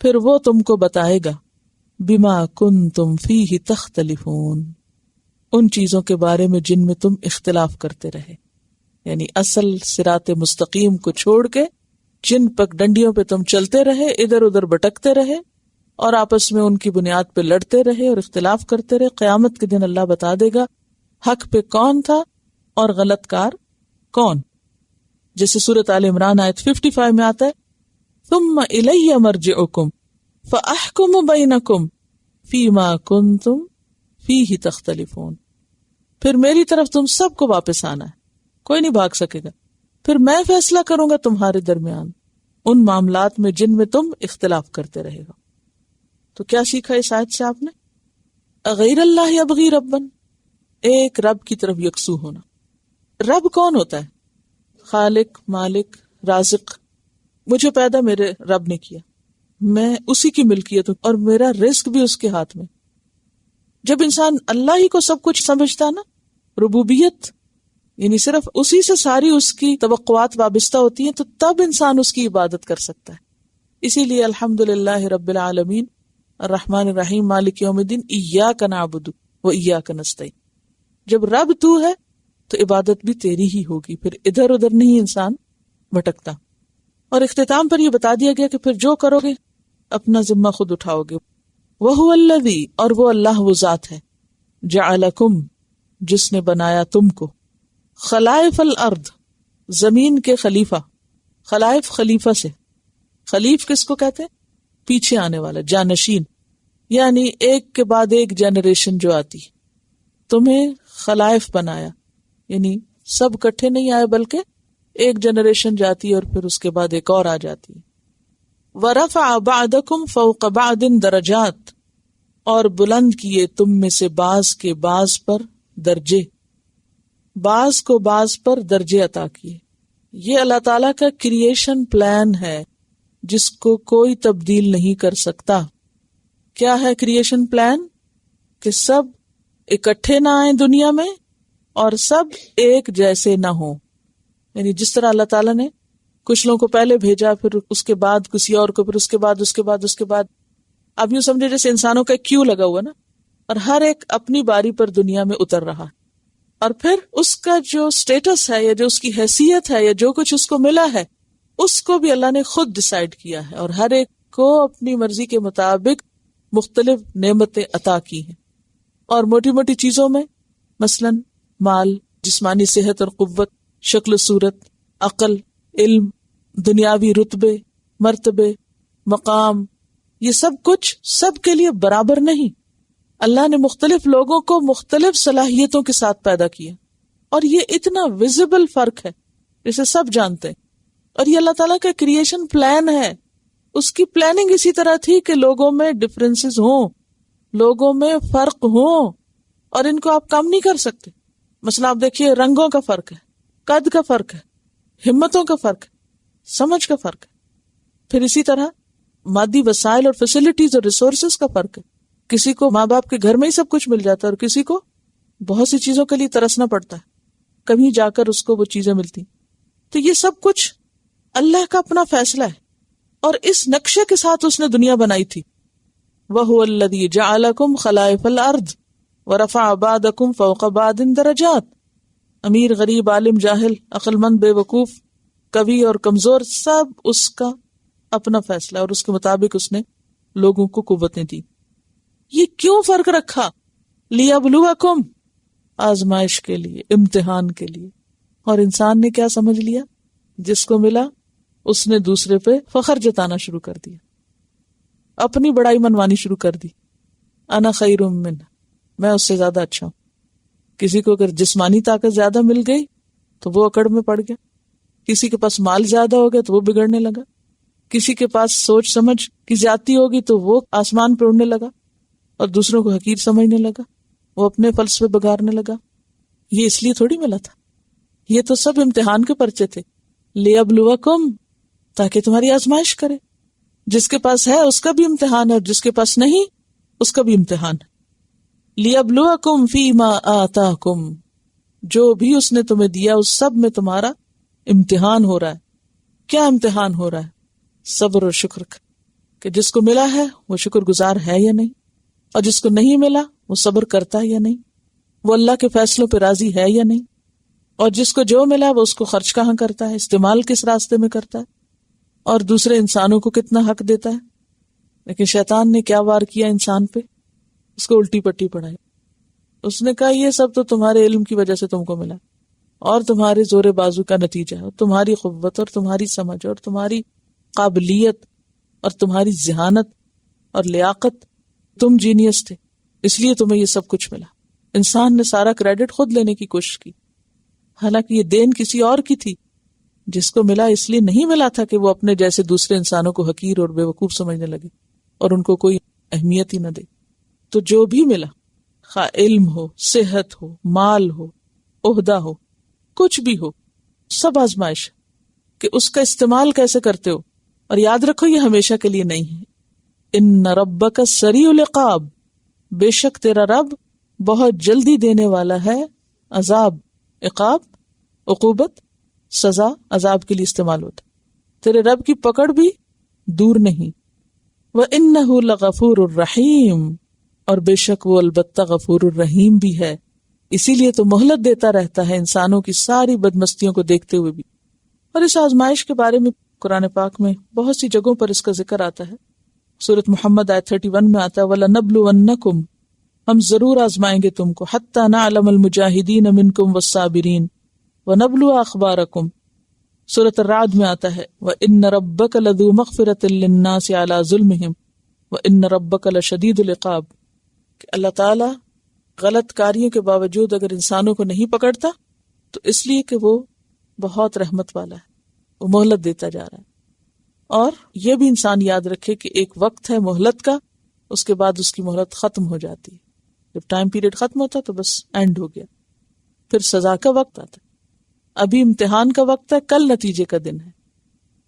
[SPEAKER 1] پھر وہ تم کو بتائے گا بِمَا كُنْتُمْ فِيهِ تَخْتَلِفُونَ ان چیزوں کے بارے میں جن میں تم اختلاف کرتے رہے، یعنی اصل صراط مستقیم کو چھوڑ کے جن پک ڈنڈیوں پہ تم چلتے رہے، ادھر ادھر بٹکتے رہے اور آپس میں ان کی بنیاد پہ لڑتے رہے اور اختلاف کرتے رہے. قیامت کے دن اللہ بتا دے گا حق پہ کون تھا اور غلط کار کون. جیسے سورۃ آل عمران آیت 55 میں آتا ہے ثم الی مرجعکم فاحکم بینکم فیما کنتم فیہ تختلفون پھر میری طرف تم سب کو واپس آنا ہے، کوئی نہیں بھاگ سکے گا، پھر میں فیصلہ کروں گا تمہارے درمیان ان معاملات میں جن میں تم اختلاف کرتے رہے ہو. تو کیا سیکھا اس آیت سے آپ نے؟ غیر اللہ ابغی ربا، ایک رب کی طرف یکسو ہونا. رب کون ہوتا ہے؟ خالق، مالک، رازق. مجھے پیدا میرے رب نے کیا، میں اسی کی ملکیت ہوں اور میرا رزق بھی اس کے ہاتھ میں. جب انسان اللہ ہی کو سب کچھ سمجھتا نا، ربوبیت یعنی صرف اسی سے ساری اس کی توقعات وابستہ ہوتی ہیں، تو تب انسان اس کی عبادت کر سکتا ہے. اسی لیے الحمدللہ رب العالمین الرحمن الرحیم مالک یوم الدین ایاک نعبد و ایاک نستعین. جب رب تو ہے تو عبادت بھی تیری ہی ہوگی، پھر ادھر ادھر نہیں انسان بھٹکتا. اور اختتام پر یہ بتا دیا گیا کہ پھر جو کرو گے اپنا ذمہ خود اٹھاؤ گے. وَهُوَ الَّذِي اور وہ اللہ وہ ذات ہے جَعَلَكُمْ جس نے بنایا تم کو خلائف الارض زمین کے خلیفہ. خلائف خلیفہ سے، خلیف کس کو کہتے ہیں؟ پیچھے آنے والا، جانشین، یعنی ایک کے بعد ایک جنریشن جو آتی. تمہیں خلائف بنایا یعنی سب کٹھے نہیں آئے بلکہ ایک جنریشن جاتی اور پھر اس کے بعد ایک اور آ جاتی. وَرَفَعَ بَعْدَكُمْ فَوْقَ بَعْدٍ دَرَجَاتٍ اور بلند کیے تم میں سے بعض کے بعض پر درجے، بعض کو بعض پر درجے عطا کیے. یہ اللہ تعالیٰ کا کریشن پلان ہے جس کو کوئی تبدیل نہیں کر سکتا. کیا ہے کریشن پلان؟ کہ سب اکٹھے نہ آئیں دنیا میں اور سب ایک جیسے نہ ہوں. یعنی جس طرح اللہ تعالیٰ نے کچھ لوگوں کو پہلے بھیجا، پھر اس کے بعد کسی اور کو، پھر اس کے بعد اب یوں سمجھے جیسے انسانوں کا کیو لگا ہوا نا، اور ہر ایک اپنی باری پر دنیا میں اتر رہا، اور پھر اس کا جو سٹیٹس ہے یا جو اس کی حیثیت ہے یا جو کچھ اس کو ملا ہے اس کو بھی اللہ نے خود ڈیسائیڈ کیا ہے، اور ہر ایک کو اپنی مرضی کے مطابق مختلف نعمتیں عطا کی ہیں. اور موٹی موٹی چیزوں میں مثلا مال، جسمانی صحت اور قوت، شکل و صورت، عقل، علم، دنیاوی رتبے، مرتبے، مقام، یہ سب کچھ سب کے لیے برابر نہیں. اللہ نے مختلف لوگوں کو مختلف صلاحیتوں کے ساتھ پیدا کیا، اور یہ اتنا ویزیبل فرق ہے جسے سب جانتے ہیں. اور یہ اللہ تعالیٰ کا کریشن پلان ہے. اس کی پلاننگ اسی طرح تھی کہ لوگوں میں ڈفرینسز ہوں، لوگوں میں فرق ہوں، اور ان کو آپ کم نہیں کر سکتے. مثلا آپ دیکھیے رنگوں کا فرق ہے، قد کا فرق ہے، ہمتوں کا فرق ہے، سمجھ کا فرق ہے. پھر اسی طرح مادی وسائل اور فیسلٹیز اور ریسورسز کا فرق ہے. کسی کو ماں باپ کے گھر میں ہی سب کچھ مل جاتا ہے اور کسی کو بہت سی چیزوں کے لیے ترسنا پڑتا ہے، کہیں جا کر اس کو وہ چیزیں ملتی. تو یہ سب کچھ اللہ کا اپنا فیصلہ ہے، اور اس نقشے کے ساتھ اس نے دنیا بنائی تھی. وَهُوَ الَّذِي جَعَلَكُمْ خَلَائِفَ الْأَرْضِ وَرَفَعَ بَعْضَكُمْ فَوْقَ بَعْضٍ دَرَجَاتٍ. امیر، غریب، عالم، جاہل، عقل مند، بے وقوف، قوی اور کمزور، سب اس کا اپنا فیصلہ، اور اس کے مطابق اس نے لوگوں کو قوتیں دی. یہ کیوں فرق رکھا؟ لِيَبْلُوَكُمْ آزمائش کے لیے، امتحان کے لیے. اور انسان نے کیا سمجھ لیا؟ جس کو ملا اس نے دوسرے پہ فخر جتانا شروع کر دیا، اپنی بڑائی منوانی شروع کر دی. انا خیر منہ، میں اس سے زیادہ اچھا ہوں. کسی کو اگر جسمانی طاقت زیادہ مل گئی تو وہ اکڑ میں پڑ گیا، کسی کے پاس مال زیادہ ہو گیا تو وہ بگڑنے لگا، کسی کے پاس سوچ سمجھ کی زیادتی ہوگی تو وہ آسمان پہ اڑنے لگا اور دوسروں کو حقیر سمجھنے لگا، وہ اپنے فلسفے بگاڑنے لگا. یہ اس لیے تھوڑی ملا تھا، یہ تو سب امتحان کے پرچے تھے. لِيَبْلُوَكُمْ تاکہ تمہاری آزمائش کرے. جس کے پاس ہے اس کا بھی امتحان ہے، اور جس کے پاس نہیں اس کا بھی امتحان ہے. لِيَبْلُوَكُمْ فِي مَا آتَاكُمْ جو بھی اس نے تمہیں دیا اس سب میں تمہارا امتحان ہو رہا ہے. کیا امتحان ہو رہا ہے؟ صبر اور شکر کا، کہ جس کو ملا ہے وہ شکر گزار ہے یا نہیں، اور جس کو نہیں ملا وہ صبر کرتا ہے یا نہیں، وہ اللہ کے فیصلوں پہ راضی ہے یا نہیں، اور جس کو جو ملا وہ اس کو خرچ کہاں کرتا ہے، استعمال کس راستے میں کرتا ہے، اور دوسرے انسانوں کو کتنا حق دیتا ہے. لیکن شیطان نے کیا وار کیا انسان پہ؟ اس کو الٹی پٹی پڑھائی. اس نے کہا یہ سب تو تمہارے علم کی وجہ سے تم کو ملا، اور تمہارے زور بازو کا نتیجہ ہے، اور تمہاری قوت اور تمہاری سمجھ اور تمہاری قابلیت اور تمہاری ذہانت اور لیاقت، تم جینیس تھے اس لیے تمہیں یہ سب کچھ ملا. انسان نے سارا کریڈٹ خود لینے کی کوشش کی، حالانکہ یہ دین کسی اور کی تھی. جس کو ملا اس لیے نہیں ملا تھا کہ وہ اپنے جیسے دوسرے انسانوں کو حقیر اور بے وقوف سمجھنے لگے اور ان کو کوئی اہمیت ہی نہ دے. تو جو بھی ملا، خواہ علم ہو، صحت ہو، مال ہو، عہدہ ہو، کچھ بھی ہو، سب آزمائش کہ اس کا استعمال کیسے کرتے ہو. اور یاد رکھو یہ ہمیشہ کے لیے نہیں ہے. ان ربک سریع العقاب، بے شک تیرا رب بہت جلدی دینے والا ہے عذاب. عقاب عقوبت، سزا عذاب کے لیے استعمال ہوتا. تیرے رب کی پکڑ بھی دور نہیں. وَإِنَّهُ لَغَفُورٌ الرحیم، اور بے شک وہ البتہ غفور الرحیم بھی ہے. اسی لیے تو مہلت دیتا رہتا ہے انسانوں کی ساری بدمستیوں کو دیکھتے ہوئے بھی. اور اس آزمائش کے بارے میں قرآن پاک میں بہت سی جگہوں پر اس کا ذکر آتا ہے. سورۃ محمد آیت 31 میں آتا ہے وَلَنَبْلُوَنَّكُمْ، ہم ضرور آزمائیں گے تم کو، حَتَّى نَعْلَمَ الْمُجَاهِدِينَ مِنْكُمْ وَالصَّابِرِينَ وَنَبْلُوَ أَخْبَارَكُمْ. سورۃ الرعد میں آتا ہے وَإِنَّ رَبَّكَ لَذُو مَغْفِرَةٍ لِلنَّاسِ عَلَى ظُلْمِهِمْ وَإِنَّ رَبَّكَ لَشَدِيدُ الْعِقَابِ. کہ اللہ تعالیٰ غلط کاریوں کے باوجود اگر انسانوں کو نہیں پکڑتا تو اس لیے کہ وہ بہت رحمت والا ہے، وہ مہلت دیتا جا رہا ہے. اور یہ بھی انسان یاد رکھے کہ ایک وقت ہے مہلت کا، اس کے بعد اس کی مہلت ختم ہو جاتی ہے. جب ٹائم پیریڈ ختم ہوتا تو بس اینڈ ہو گیا، پھر سزا کا وقت آتا ہے. ابھی امتحان کا وقت ہے، کل نتیجے کا دن ہے،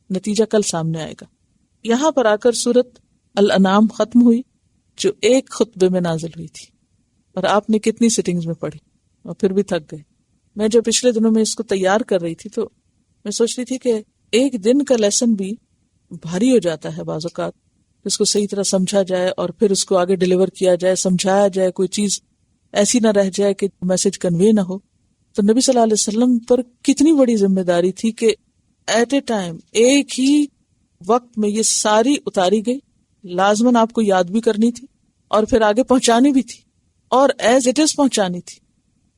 [SPEAKER 1] نتیجہ کل سامنے آئے گا. یہاں پر آ کر سورۃ الانعام ختم ہوئی جو ایک خطبے میں نازل ہوئی تھی، اور آپ نے کتنی سٹنگز میں پڑھی اور پھر بھی تھک گئے. میں جو پچھلے دنوں میں اس کو تیار کر رہی تھی تو میں سوچ رہی تھی کہ ایک دن کا لیسن بھی بھاری ہو جاتا ہے بعض اوقات، اس کو صحیح طرح سمجھا جائے اور پھر اس کو آگے ڈیلیور کیا جائے، سمجھایا جائے، کوئی چیز ایسی نہ رہ جائے کہ میسج کنوے نہ ہو. تو نبی صلی اللہ علیہ وسلم پر کتنی بڑی ذمہ داری تھی کہ ایٹ اے ٹائم، ایک ہی وقت میں یہ ساری اتاری گئی، لازماً آپ کو یاد بھی کرنی تھی اور پھر آگے پہنچانی بھی تھی اور ایز اٹ از پہنچانی تھی.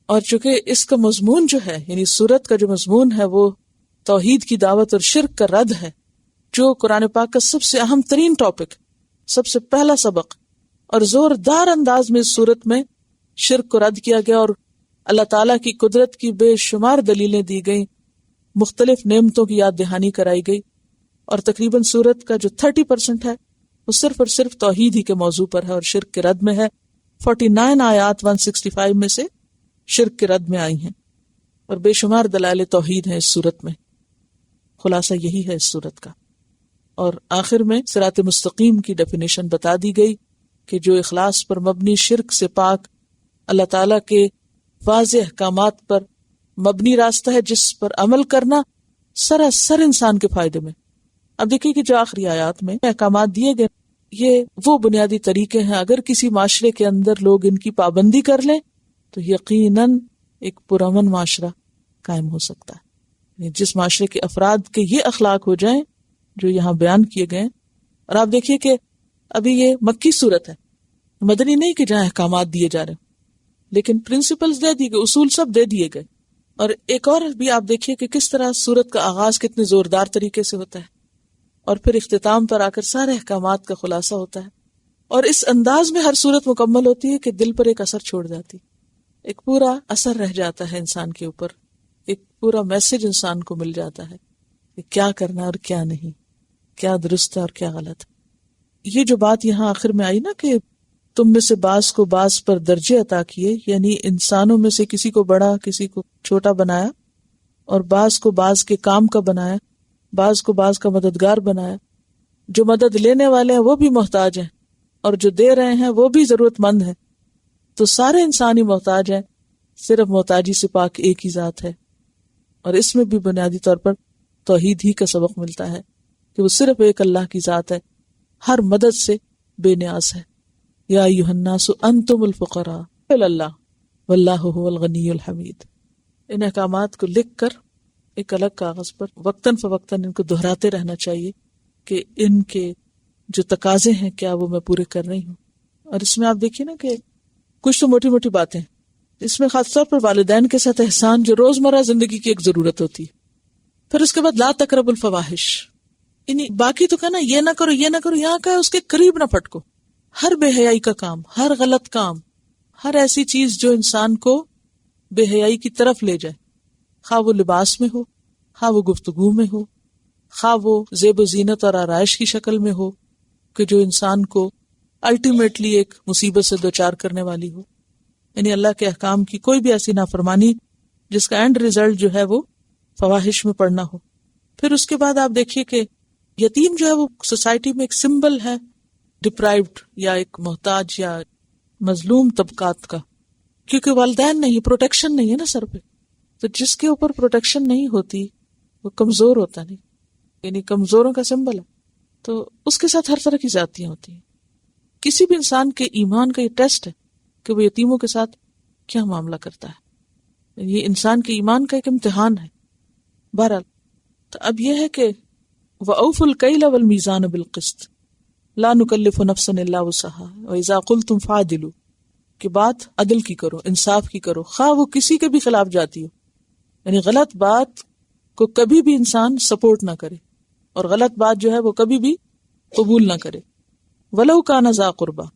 [SPEAKER 1] اور چونکہ اس کا مضمون جو ہے، یعنی سورت کا جو مضمون ہے وہ توحید کی دعوت اور شرک کا رد ہے، جو قرآن پاک کا سب سے اہم ترین ٹاپک، سب سے پہلا سبق، اور زوردار انداز میں اس سورت میں شرک کو رد کیا گیا اور اللہ تعالیٰ کی قدرت کی بے شمار دلیلیں دی گئیں، مختلف نعمتوں کی یاد دہانی کرائی گئی. اور تقریباً سورت کا جو 30% ہے وہ صرف اور صرف توحید ہی کے موضوع پر ہے اور شرک کے رد میں ہے. 49 آیات 165 میں سے شرک کے رد میں آئی ہیں، اور بے شمار دلائل توحید ہیں اس سورت میں. خلاصہ یہی ہے اس سورت کا. اور آخر میں صراط مستقیم کی ڈیفینیشن بتا دی گئی کہ جو اخلاص پر مبنی شرک سے پاک، اللہ تعالیٰ کے واضح احکامات پر مبنی راستہ ہے جس پر عمل کرنا سراسر انسان کے فائدے میں. اب دیکھیے کہ جو آخری آیات میں احکامات دیے گئے، یہ وہ بنیادی طریقے ہیں، اگر کسی معاشرے کے اندر لوگ ان کی پابندی کر لیں تو یقیناً ایک پرامن معاشرہ قائم ہو سکتا ہے. جس معاشرے کے افراد کے یہ اخلاق ہو جائیں جو یہاں بیان کیے گئے. اور آپ دیکھیے کہ ابھی یہ مکی صورت ہے، مدنی نہیں کہ جہاں احکامات دیے جا رہے ہیں، لیکن پرنسپلز دے دیے گئے، اصول سب دے دیے گئے. اور ایک اور بھی آپ دیکھیے کہ کس طرح سورت کا آغاز کتنے زوردار طریقے سے ہوتا ہے اور پھر اختتام پر آ کر سارے احکامات کا خلاصہ ہوتا ہے. اور اس انداز میں ہر سورت مکمل ہوتی ہے کہ دل پر ایک اثر چھوڑ جاتی، ایک پورا اثر رہ جاتا ہے انسان کے اوپر، ایک پورا میسج انسان کو مل جاتا ہے کہ کیا کرنا اور کیا نہیں، کیا درست ہے اور کیا غلط. یہ جو بات یہاں آخر میں آئی نا کہ تم میں سے بعض کو بعض پر درجے عطا کیے، یعنی انسانوں میں سے کسی کو بڑا کسی کو چھوٹا بنایا، اور بعض کو بعض کے کام کا بنایا، بعض کو بعض کا مددگار بنایا. جو مدد لینے والے ہیں وہ بھی محتاج ہیں اور جو دے رہے ہیں وہ بھی ضرورت مند ہیں. تو سارے انسان ہی محتاج ہیں، صرف محتاجی سے پاک ایک ہی ذات ہے. اور اس میں بھی بنیادی طور پر توحید ہی کا سبق ملتا ہے کہ وہ صرف ایک اللہ کی ذات ہے، ہر مدد سے بے نیاز ہے. یا ایھا الناس انتم الفقراء الی اللہ واللہ هو الغنی الحمید. ان احکامات کو لکھ کر ایک الگ کاغذ پر وقتاً فوقتاً ان کو دہراتے رہنا چاہیے کہ ان کے جو تقاضے ہیں کیا وہ میں پورے کر رہی ہوں. اور اس میں آپ دیکھیے نا کہ کچھ تو موٹی موٹی باتیں، اس میں خاص طور پر والدین کے ساتھ احسان جو روزمرہ زندگی کی ایک ضرورت ہوتی ہے. پھر اس کے بعد لا تقرب الفواحش، یعنی باقی تو کہنا یہ نہ کرو یہ نہ کرو، یہاں کا اس کے قریب نہ پھٹکو. ہر بے حیائی کا کام، ہر غلط کام، ہر ایسی چیز جو انسان کو بے حیائی کی طرف لے جائے، خواہ وہ لباس میں ہو، خواہ وہ گفتگو میں ہو، خواہ وہ زیب و زینت اور آرائش کی شکل میں ہو، کہ جو انسان کو الٹیمیٹلی ایک مصیبت سے دوچار کرنے والی ہو. یعنی اللہ کے احکام کی کوئی بھی ایسی نافرمانی جس کا اینڈ ریزلٹ جو ہے وہ فواحش میں پڑنا ہو. پھر اس کے بعد آپ دیکھیے کہ یتیم جو ہے وہ سوسائٹی میں ایک سمبل ہے ڈپرائیوڈ یا ایک محتاج یا مظلوم طبقات کا، کیونکہ والدین نہیں، پروٹیکشن نہیں ہے نا سر پہ. تو جس کے اوپر پروٹیکشن نہیں ہوتی وہ کمزور ہوتا نہیں، یعنی کمزوروں کا سمبل ہے. تو اس کے ساتھ ہر طرح کی زیادتیاں ہوتی ہیں. کسی بھی انسان کے ایمان کا یہ ٹیسٹ ہے کہ وہ یتیموں کے ساتھ کیا معاملہ کرتا ہے. یہ انسان کے ایمان کا ایک امتحان ہے. بہرحال تو اب یہ ہے کہ وَأَوْفُوا الْكَيْلَ وَالْمِيزَانَ بِالْقِسْطِ لَا نُكَلِّفُ نَفْسًا إِلَّا وُسْعَهَا وَإِذَا قُلْتُمْ فَاعْدِلُوا، کہ بات عدل کی کرو، انصاف کی کرو، خواہ وہ کسی کے بھی خلاف جاتی ہو. یعنی غلط بات کو کبھی بھی انسان سپورٹ نہ کرے اور غلط بات جو ہے وہ کبھی بھی قبول نہ کرے. وَلَوْ كَانَ ذَا قُرْبَىٰ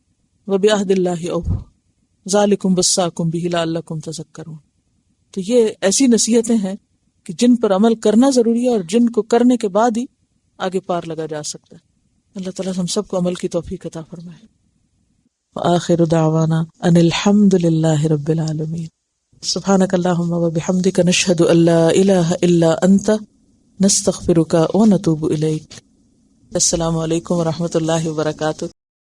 [SPEAKER 1] وَبِعَهْدِ اللَّهِ أَوْفُوا ذَٰلِكُمْ وَصَّاكُمْ بِهِ لَعَلَّكُمْ تَذَكَّرُونَ. تو یہ ایسی نصیحتیں ہیں کہ جن پر عمل کرنا ضروری ہے اور جن کو کرنے کے بعد ہی آگے پار لگا جا سکتا ہے. اللہ تعالیٰ ہم سب کو عمل کی توفیق عطا فرمائے. وآخر دعوانا ان الحمد للہ رب العالمین. سبحانک اللہم وبحمدک نشہد ان لا الہ الا انت نستغفرک ونتوب الیک. السلام علیکم ورحمۃ اللہ وبرکاتہ.